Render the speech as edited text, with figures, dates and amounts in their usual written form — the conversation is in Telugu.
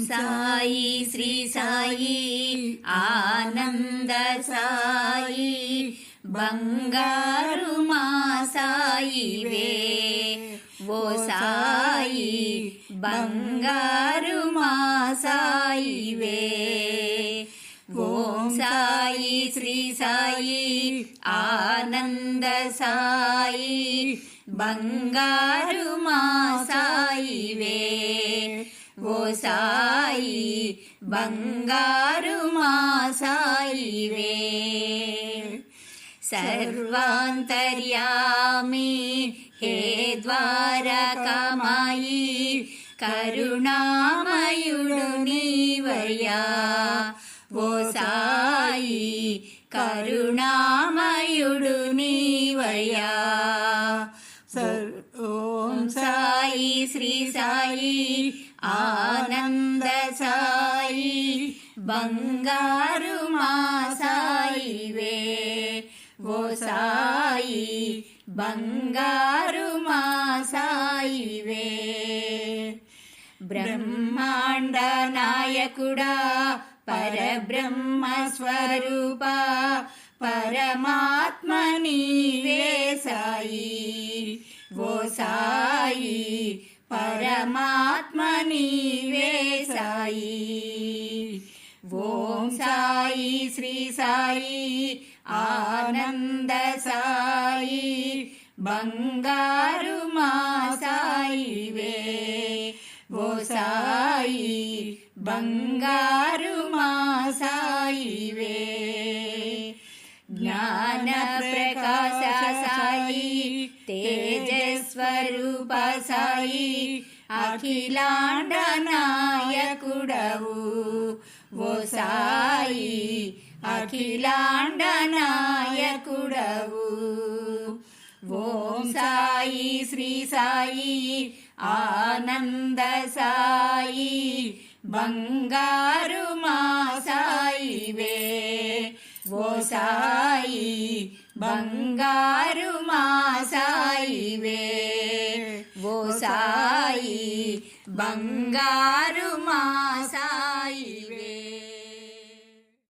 సాయి శ్రీ సాయి ఆనంద సాయి బంగారు మా సాయివే ఓ సాయి బంగారు మా సాయివే. ఓం సాయి శ్రీ సాయి ఆనంద సాయి బంగారు మా సాయివే ఓ సాయి బంగారు మా సాయివే. సర్వాంతర్యామి హే ద్వారకామాయి కరుణామయుడు నీవయ్యా ఓ సాయి కరుణామయుడు నీవయ్యా. ఓం సాయి శ్రీ సాయి ఆనంద సాయి బంగారు మా సాయివే ఓ సాయి బంగారు మా సాయివే. బ్రహ్మాండ నాయకుడా పరబ్రహ్మ స్వరూప పరమాత్మ నీవే సాయి ఓ సాయి పరమాత్మ నీవే సాయి. ఓం సాయి శ్రీ సాయి ఆనంద సాయి బంగారు మా సాయివే ఓ సాయి బంగారు మా సాయివే. జ్ఞాన ప్రకాశ సాయి తేజస్వరూప సాయి అఖిలాండ నాయకుడవు ఓ సాయి అఖిలాండ నాయకుడవు. ఓం సాయి శ్రీ సాయి ఆనంద సాయి బంగారు మా సాయివే ఓ సాయి బంగారు మా సాయివే ఓ సాయి బంగారు మా సాయి.